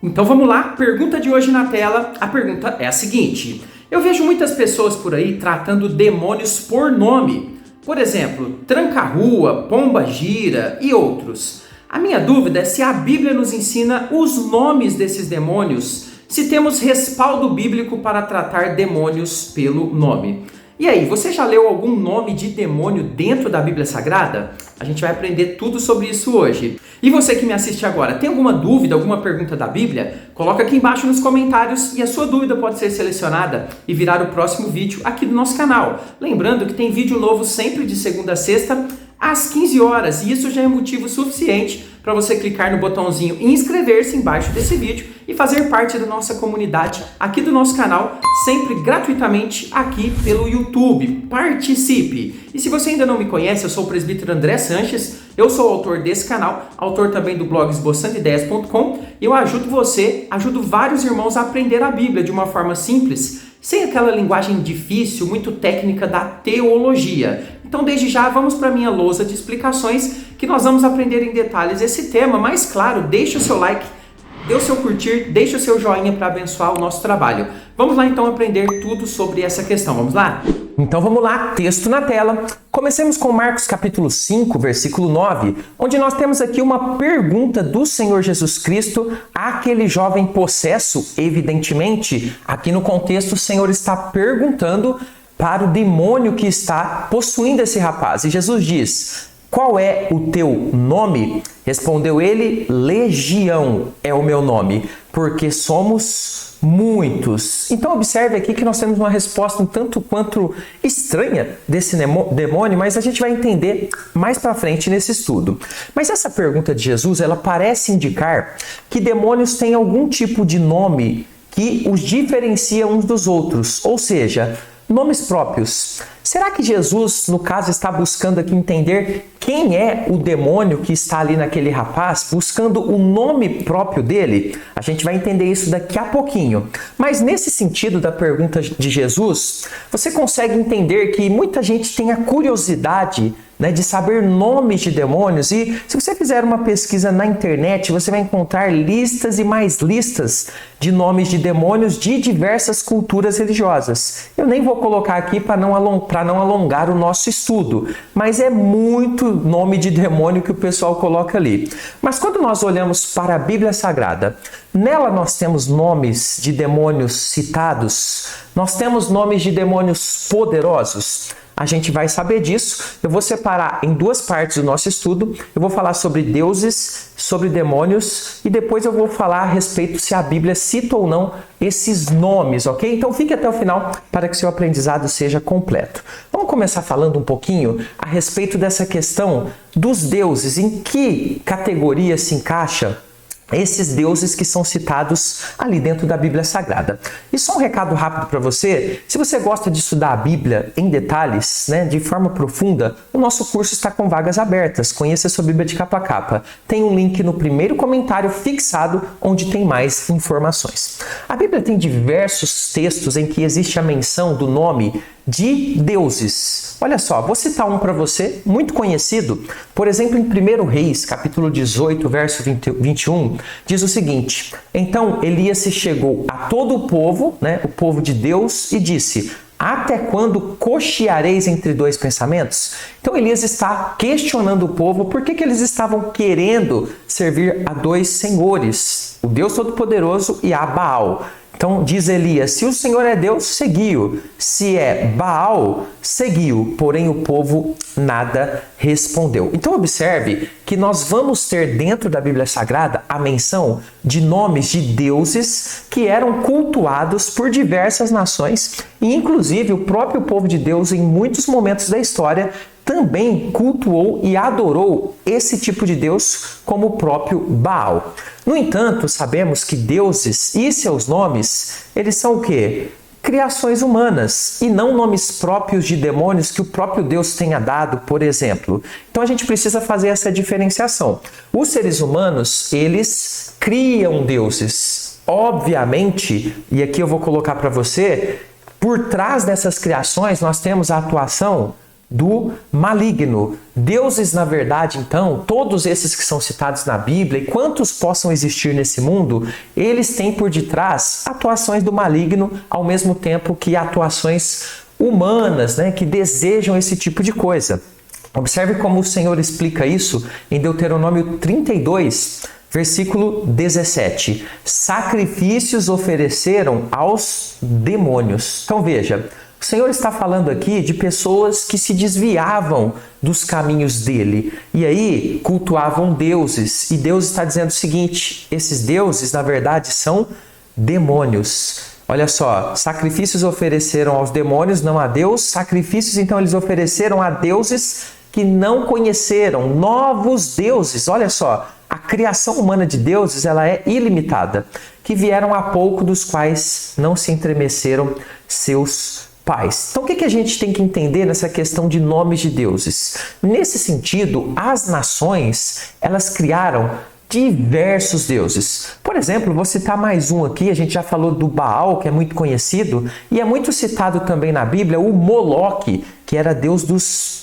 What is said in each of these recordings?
Então vamos lá, pergunta de hoje na tela. A pergunta é a seguinte: eu vejo muitas pessoas por aí tratando demônios por nome. Por exemplo, tranca-rua, pomba-gira e outros. A minha dúvida é se a Bíblia nos ensina os nomes desses demônios, se temos respaldo bíblico para tratar demônios pelo nome. E aí, você já leu algum nome de demônio dentro da Bíblia Sagrada? A gente vai aprender tudo sobre isso hoje. E você que me assiste agora, tem alguma dúvida, alguma pergunta da Bíblia? Coloca aqui embaixo nos comentários e a sua dúvida pode ser selecionada e virar o próximo vídeo aqui do nosso canal. Lembrando que tem vídeo novo sempre de segunda a sexta, às 15 horas, e isso já é motivo suficiente para você clicar no botãozinho inscrever-se embaixo desse vídeo e fazer parte da nossa comunidade aqui do nosso canal, sempre gratuitamente aqui pelo YouTube. Participe! E se você ainda não me conhece, eu sou o presbítero André Sanches, eu sou o autor desse canal, autor também do blog esboçandoideias.com, e eu ajudo vários irmãos a aprender a Bíblia de uma forma simples, sem aquela linguagem difícil, muito técnica da teologia. Então, desde já, vamos para a minha lousa de explicações, que nós vamos aprender em detalhes esse tema, mas claro, deixa o seu like, dê o seu curtir, deixa o seu joinha para abençoar o nosso trabalho. Vamos lá então aprender tudo sobre essa questão, vamos lá? Então vamos lá, texto na tela. Comecemos com Marcos capítulo 5, versículo 9, onde nós temos aqui uma pergunta do Senhor Jesus Cristo àquele jovem possesso. Evidentemente, aqui no contexto o Senhor está perguntando para o demônio que está possuindo esse rapaz. E Jesus diz: qual é o teu nome? Respondeu ele: Legião é o meu nome, porque somos muitos. Então observe aqui que nós temos uma resposta um tanto quanto estranha desse demônio, mas a gente vai entender mais para frente nesse estudo. Mas essa pergunta de Jesus, ela parece indicar que demônios têm algum tipo de nome que os diferencia uns dos outros, ou seja, nomes próprios. Será que Jesus, no caso, está buscando aqui entender quem é o demônio que está ali naquele rapaz, buscando o nome próprio dele? A gente vai entender isso daqui a pouquinho. Mas nesse sentido da pergunta de Jesus, você consegue entender que muita gente tem a curiosidade, de saber nomes de demônios, e se você fizer uma pesquisa na internet, você vai encontrar listas e mais listas de nomes de demônios de diversas culturas religiosas. Eu nem vou colocar aqui para não alongar o nosso estudo, mas é muito nome de demônio que o pessoal coloca ali. Mas quando nós olhamos para a Bíblia Sagrada, nela nós temos nomes de demônios citados, nós temos nomes de demônios poderosos. A gente vai saber disso. Eu vou separar em duas partes do nosso estudo. Eu vou falar sobre deuses, sobre demônios e depois eu vou falar a respeito se a Bíblia cita ou não esses nomes, ok? Então fique até o final para que seu aprendizado seja completo. Vamos começar falando um pouquinho a respeito dessa questão dos deuses. Em que categoria se encaixa esses deuses que são citados ali dentro da Bíblia Sagrada? E só um recado rápido para você: se você gosta de estudar a Bíblia em detalhes, de forma profunda, o nosso curso está com vagas abertas. Conheça a sua Bíblia de capa a capa. Tem um link no primeiro comentário fixado, onde tem mais informações. A Bíblia tem diversos textos em que existe a menção do nome de deuses. Olha só, vou citar um para você, muito conhecido. Por exemplo, em 1 Reis, capítulo 18, verso 21, diz o seguinte: então Elias se chegou a todo o povo, o povo de Deus, e disse: até quando cocheareis entre dois pensamentos? Então Elias está questionando o povo por que eles estavam querendo servir a dois senhores, o Deus Todo-Poderoso e a Baal. Então diz Elias: se o Senhor é Deus, seguiu. Se é Baal, seguiu. Porém o povo nada respondeu. Então observe que nós vamos ter dentro da Bíblia Sagrada a menção de nomes de deuses que eram cultuados por diversas nações, e inclusive o próprio povo de Deus em muitos momentos da história também cultuou e adorou esse tipo de Deus, como o próprio Baal. No entanto, sabemos que deuses e seus nomes, eles são o quê? Criações humanas e não nomes próprios de demônios que o próprio Deus tenha dado, por exemplo. Então a gente precisa fazer essa diferenciação. Os seres humanos, eles criam deuses. Obviamente, e aqui eu vou colocar para você, por trás dessas criações nós temos a atuação do maligno. Deuses, na verdade, então, todos esses que são citados na Bíblia, e quantos possam existir nesse mundo, eles têm por detrás atuações do maligno, ao mesmo tempo que atuações humanas, né, que desejam esse tipo de coisa. Observe como o Senhor explica isso em Deuteronômio 32, versículo 17. Sacrifícios ofereceram aos demônios. Então veja, o Senhor está falando aqui de pessoas que se desviavam dos caminhos dele e aí cultuavam deuses. E Deus está dizendo o seguinte: esses deuses, na verdade, são demônios. Olha só, sacrifícios ofereceram aos demônios, não a Deus. Sacrifícios, então, eles ofereceram a deuses que não conheceram, novos deuses. Olha só, a criação humana de deuses, ela é ilimitada, que vieram há pouco, dos quais não se entremeceram seus pais. Então, o que a gente tem que entender nessa questão de nomes de deuses? Nesse sentido, as nações, elas criaram diversos deuses. Por exemplo, vou citar mais um aqui, a gente já falou do Baal, que é muito conhecido, e é muito citado também na Bíblia o Moloque, que era deus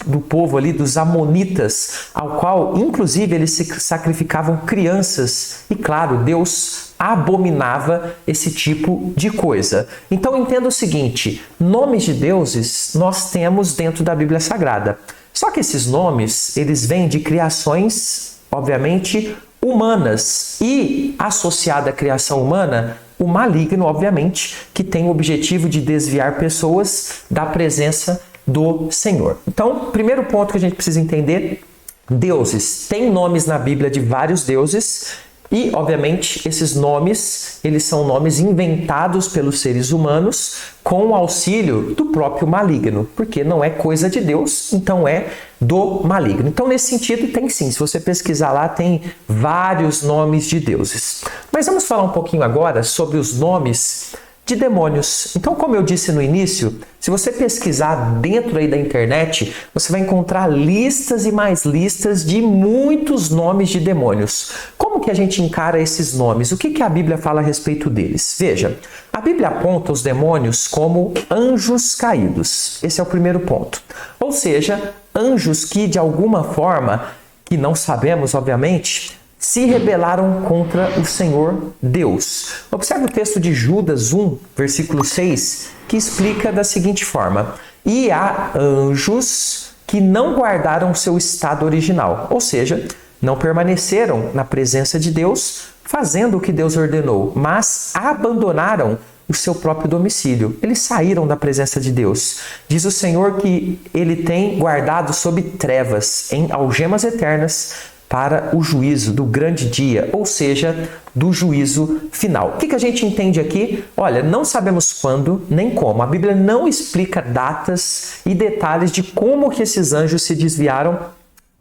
do povo ali, dos amonitas, ao qual, inclusive, eles sacrificavam crianças. E claro, Deus abominava esse tipo de coisa. Então, entenda o seguinte: nomes de deuses nós temos dentro da Bíblia Sagrada. Só que esses nomes, eles vêm de criações, obviamente, humanas, e associada à criação humana, o maligno, obviamente, que tem o objetivo de desviar pessoas da presença do Senhor. Então, primeiro ponto que a gente precisa entender: deuses. Tem nomes na Bíblia de vários deuses e, obviamente, esses nomes, eles são nomes inventados pelos seres humanos com o auxílio do próprio maligno, porque não é coisa de Deus, então é do maligno. Então, nesse sentido, tem sim. Se você pesquisar lá, tem vários nomes de deuses. Mas vamos falar um pouquinho agora sobre os nomes de demônios. Então, como eu disse no início, se você pesquisar dentro aí da internet, você vai encontrar listas e mais listas de muitos nomes de demônios. Como que a gente encara esses nomes? O que a Bíblia fala a respeito deles? Veja, a Bíblia aponta os demônios como anjos caídos. Esse é o primeiro ponto. Ou seja, anjos que de alguma forma, que não sabemos obviamente, se rebelaram contra o Senhor Deus. Observe o texto de Judas 1, versículo 6, que explica da seguinte forma: e há anjos que não guardaram seu estado original, ou seja, não permaneceram na presença de Deus, fazendo o que Deus ordenou, mas abandonaram o seu próprio domicílio. Eles saíram da presença de Deus. Diz o Senhor que ele tem guardado sob trevas, em algemas eternas, para o juízo do grande dia, ou seja, do juízo final. O que a gente entende aqui? Olha, não sabemos quando nem como. A Bíblia não explica datas e detalhes de como que esses anjos se desviaram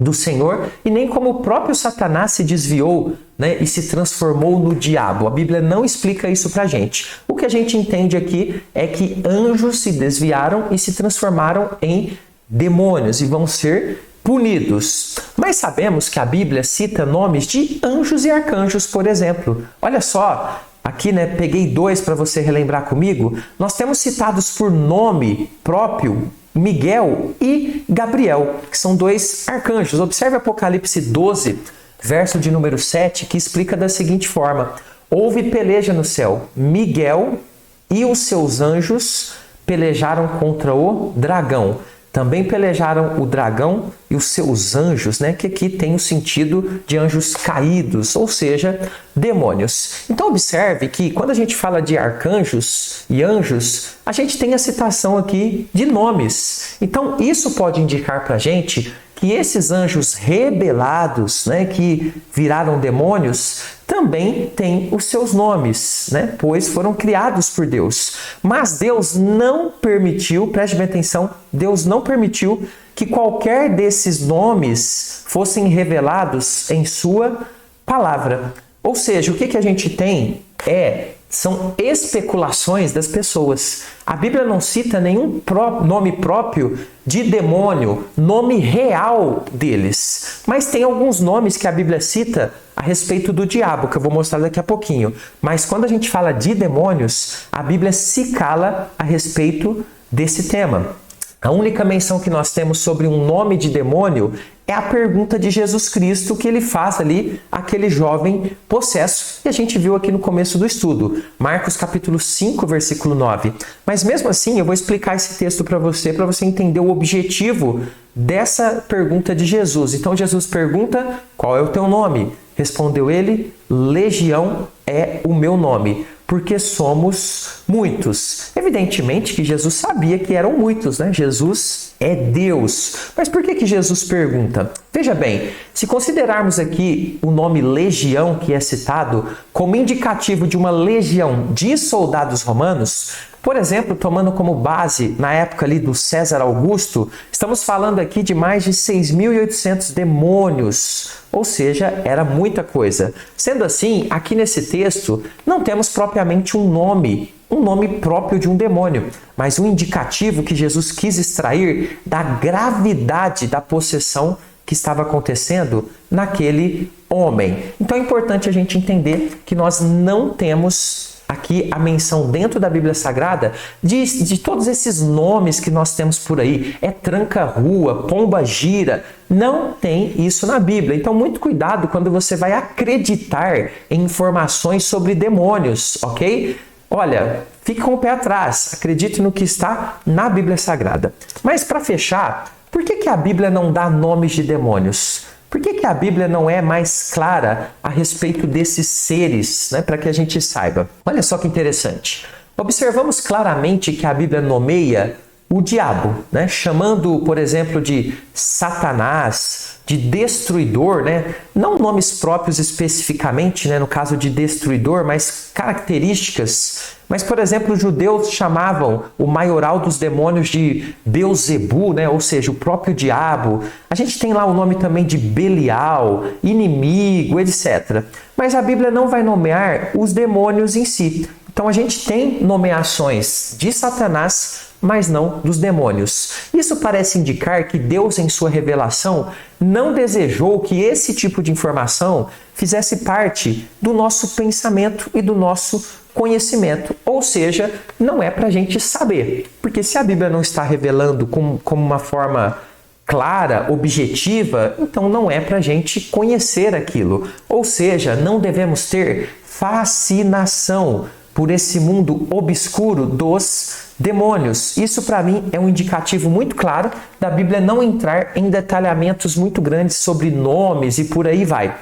do Senhor e nem como o próprio Satanás se desviou, né, e se transformou no diabo. A Bíblia não explica isso pra gente. O que a gente entende aqui é que anjos se desviaram e se transformaram em demônios e vão ser punidos. Mas sabemos que a Bíblia cita nomes de anjos e arcanjos, por exemplo. Olha só, aqui, né, peguei dois para você relembrar comigo. Nós temos citados por nome próprio Miguel e Gabriel, que são dois arcanjos. Observe Apocalipse 12, verso de número 7, que explica da seguinte forma: houve peleja no céu. Miguel e os seus anjos pelejaram contra o dragão. Também pelejaram o dragão e os seus anjos, né? Que aqui tem o sentido de anjos caídos, ou seja, demônios. Então observe que quando a gente fala de arcanjos e anjos, a gente tem a citação aqui de nomes. Então isso pode indicar para a gente que esses anjos rebelados, né, que viraram demônios, também têm os seus nomes, né, pois foram criados por Deus. Mas Deus não permitiu, preste bem atenção, Deus não permitiu que qualquer desses nomes fossem revelados em sua palavra. Ou seja, o que a gente tem são especulações das pessoas. A Bíblia não cita nenhum nome próprio de demônio, nome real deles. Mas tem alguns nomes que a Bíblia cita a respeito do diabo, que eu vou mostrar daqui a pouquinho. Mas quando a gente fala de demônios, a Bíblia se cala a respeito desse tema. A única menção que nós temos sobre um nome de demônio é a pergunta de Jesus Cristo que ele faz ali àquele jovem possesso. E a gente viu aqui no começo do estudo, Marcos capítulo 5, versículo 9. Mas mesmo assim, eu vou explicar esse texto para você entender o objetivo dessa pergunta de Jesus. Então Jesus pergunta, qual é o teu nome? Respondeu ele, Legião é o meu nome, porque somos muitos. Evidentemente que Jesus sabia que eram muitos, né? Jesus é Deus. Mas por que Jesus pergunta? Veja bem, se considerarmos aqui o nome legião que é citado como indicativo de uma legião de soldados romanos, por exemplo, tomando como base na época ali do César Augusto, estamos falando aqui de mais de 6.800 demônios, ou seja, era muita coisa. Sendo assim, aqui nesse texto não temos propriamente um nome próprio de um demônio, mas um indicativo que Jesus quis extrair da gravidade da possessão que estava acontecendo naquele homem. Então é importante a gente entender que nós não temos aqui a menção dentro da Bíblia Sagrada de todos esses nomes que nós temos por aí. É tranca-rua, pomba-gira. Não tem isso na Bíblia. Então, muito cuidado quando você vai acreditar em informações sobre demônios, ok? Olha, fique com o pé atrás. Acredite no que está na Bíblia Sagrada. Mas, para fechar, por que a Bíblia não dá nomes de demônios? Por que a Bíblia não é mais clara a respeito desses seres, né, para que a gente saiba? Olha só que interessante. Observamos claramente que a Bíblia nomeia o diabo, né, chamando, por exemplo, de Satanás, de destruidor, né? Não nomes próprios especificamente, né, no caso de destruidor, mas características. Mas, por exemplo, os judeus chamavam o maioral dos demônios de Beelzebu, né? Ou seja, o próprio diabo. A gente tem lá o nome também de Belial, inimigo, etc. Mas a Bíblia não vai nomear os demônios em si. Então a gente tem nomeações de Satanás, mas não dos demônios. Isso parece indicar que Deus, em sua revelação, não desejou que esse tipo de informação fizesse parte do nosso pensamento e do nosso conhecimento. Ou seja, não é para a gente saber. Porque se a Bíblia não está revelando como uma forma clara, objetiva, então não é para a gente conhecer aquilo. Ou seja, não devemos ter fascinação por esse mundo obscuro dos demônios. Isso, para mim, é um indicativo muito claro da Bíblia não entrar em detalhamentos muito grandes sobre nomes e por aí vai.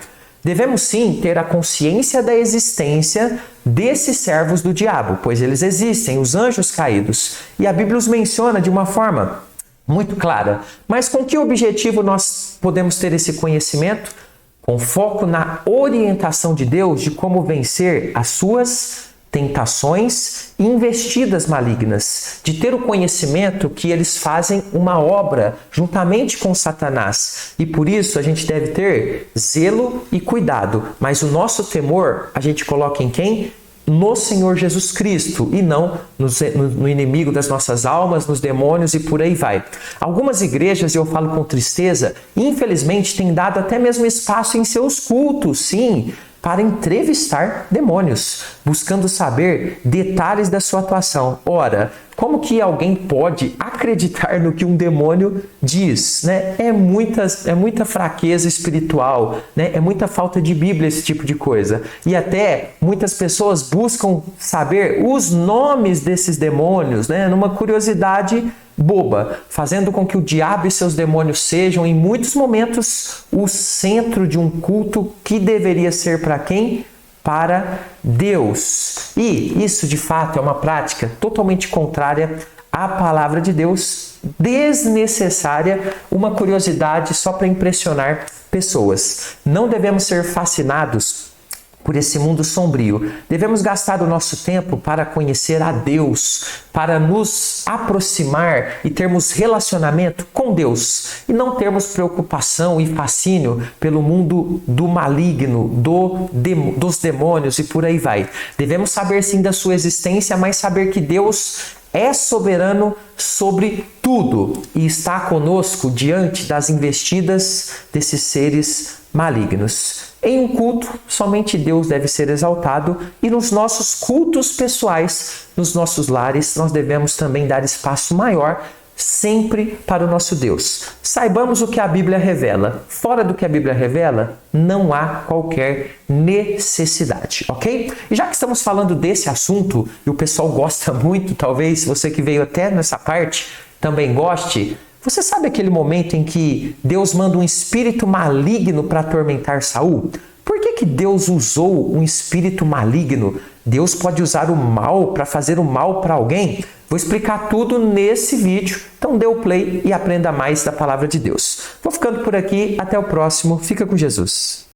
Devemos sim ter a consciência da existência desses servos do diabo, pois eles existem, os anjos caídos. E a Bíblia os menciona de uma forma muito clara. Mas com que objetivo nós podemos ter esse conhecimento? Com foco na orientação de Deus de como vencer as suas tentações e investidas malignas, de ter o conhecimento que eles fazem uma obra juntamente com Satanás. E por isso a gente deve ter zelo e cuidado. Mas o nosso temor a gente coloca em quem? No Senhor Jesus Cristo e não no inimigo das nossas almas, nos demônios e por aí vai. Algumas igrejas, e eu falo com tristeza, infelizmente têm dado até mesmo espaço em seus cultos, sim, para entrevistar demônios, buscando saber detalhes da sua atuação. Ora, como que alguém pode acreditar no que um demônio diz? Né? É muita fraqueza espiritual, né? É muita falta de Bíblia esse tipo de coisa. E até muitas pessoas buscam saber os nomes desses demônios, né? Numa curiosidade boba, fazendo com que o diabo e seus demônios sejam, em muitos momentos, o centro de um culto que deveria ser para quem? Para Deus. E isso, de fato, é uma prática totalmente contrária à palavra de Deus, desnecessária, uma curiosidade só para impressionar pessoas. Não devemos ser fascinados por esse mundo sombrio. Devemos gastar o nosso tempo para conhecer a Deus, para nos aproximar e termos relacionamento com Deus e não termos preocupação e fascínio pelo mundo do maligno, dos demônios e por aí vai. Devemos saber sim da sua existência, mas saber que Deus é soberano sobre tudo e está conosco diante das investidas desses seres malignos. Em um culto, somente Deus deve ser exaltado e nos nossos cultos pessoais, nos nossos lares, nós devemos também dar espaço maior sempre para o nosso Deus. Saibamos o que a Bíblia revela. Fora do que a Bíblia revela, não há qualquer necessidade, ok? E já que estamos falando desse assunto, e o pessoal gosta muito, talvez você que veio até nessa parte também goste, você sabe aquele momento em que Deus manda um espírito maligno para atormentar Saul? Por que Deus usou um espírito maligno? Deus pode usar o mal para fazer o mal para alguém? Vou explicar tudo nesse vídeo, então dê o play e aprenda mais da palavra de Deus. Vou ficando por aqui, até o próximo, fica com Jesus.